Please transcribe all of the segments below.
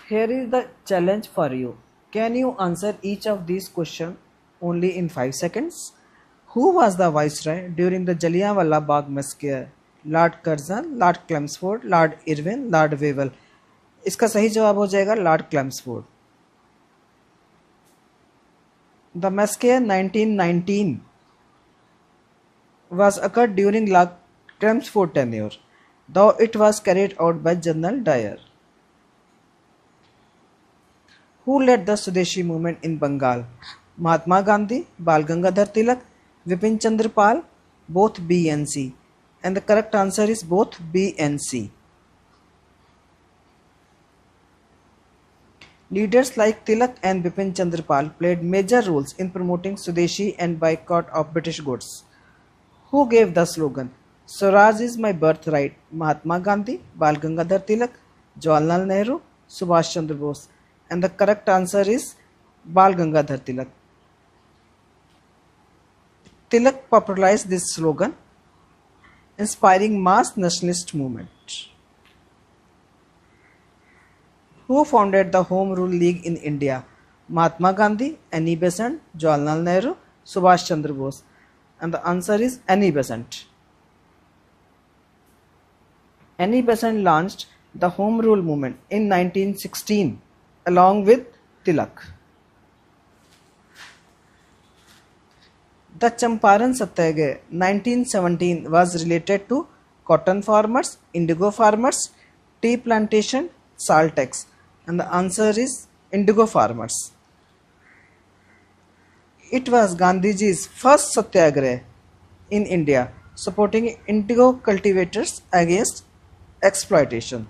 Here is the challenge for you. Can you answer each of these questions only in 5 seconds? Who was the viceroy during the Jallianwala Bagh massacre? Lord Curzon, Lord Chelmsford, Lord Irwin, Lord Wavell. इसका सही जवाब हो जाएगा Lord क्लेम्सफोर्ड. The massacre 1919 was occurred during Lord Chelmsford tenure, though it was carried out by General Dyer. Who led the Swadeshi movement in Bengal? Mahatma Gandhi, Bal Gangadhar Tilak, Vipin Chandra Pal, both B and C. And the correct answer is both B and C. Leaders like Tilak and Bipin Chandra Pal played major roles in promoting Swadeshi and boycott of British goods. Who gave the slogan, Swaraj is my birthright? Mahatma Gandhi, Bal Gangadhar Tilak, Jawaharlal Nehru, Subhash Chandra Bose. And the correct answer is Bal Gangadhar Tilak. Tilak popularized this slogan, inspiring mass nationalist movement. Who founded the Home Rule League in India? Mahatma Gandhi, Annie Besant, Jawaharlal Nehru, Subhash Chandra Bose. And the answer is Annie Besant. Annie Besant launched the Home Rule movement in 1916 along with Tilak. The Champaran Satyagraha 1917 was related to cotton farmers, indigo farmers, tea plantation, salt tax. And the answer is indigo farmers. It was Gandhiji's first Satyagraha in India, supporting indigo cultivators against exploitation.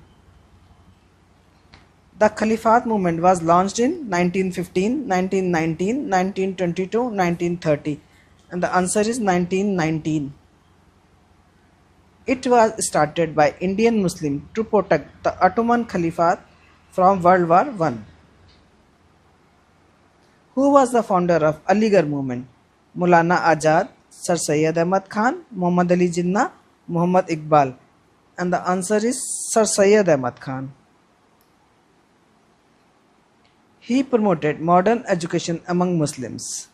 The Caliphate movement was launched in 1915, 1919, 1922, 1930. And the answer is 1919. It was started by Indian Muslims to protect the Ottoman Caliphate from World War I. Who was the founder of Aligarh movement? Maulana Azad, Sir Syed Ahmad Khan, Muhammad Ali Jinnah, Muhammad Iqbal. And the answer is Sir Syed Ahmad Khan. He promoted modern education among Muslims.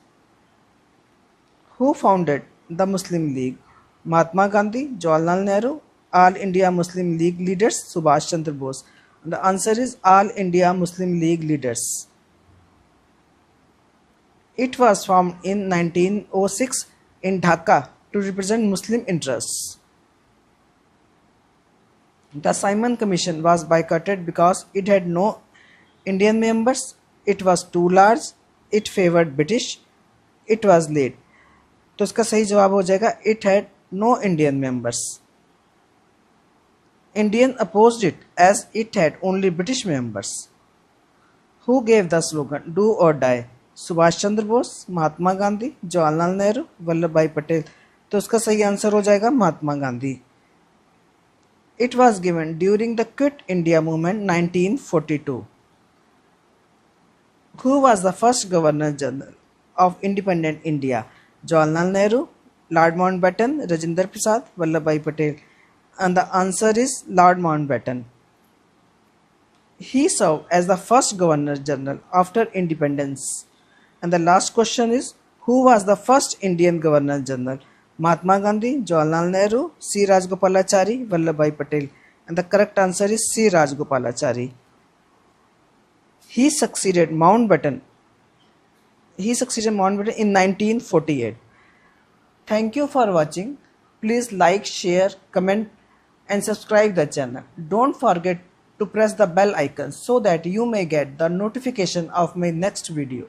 Who founded the Muslim League? Mahatma Gandhi, Jawaharlal Nehru, All India Muslim League leaders, Subhash Chandra Bose. And the answer is All India Muslim League leaders. It was formed in 1906 in Dhaka to represent Muslim interests. The Simon Commission was boycotted because it had no Indian members, it was too large, it favored British, it was late. तो इसका सही जवाब हो जाएगा it had no Indian members. Indian opposed it as it had only British members. Who gave the slogan do or die? Subhash Chandra Bose, Mahatma Gandhi, Jawaharlal Nehru, Vallabhbhai Patel. तो इसका सही answer हो जाएगा Mahatma Gandhi. It was given during the Quit India movement 1942. Who was the first Governor General of independent India? Jawaharlal Nehru, Lord Mountbatten, Rajendra Prasad, Vallabhbhai Patel. And the answer is Lord Mountbatten. He served as the first Governor General after independence. And the last question is, who was the first Indian Governor General? Mahatma Gandhi, Jawaharlal Nehru, C. Rajagopalachari, Vallabhbhai Patel. And the correct answer is C. Rajagopalachari. He succeeded Mountbatten in 1948. Thank you for watching. Please like, share, comment and subscribe the channel. Don't forget to press the bell icon so that you may get the notification of my next video.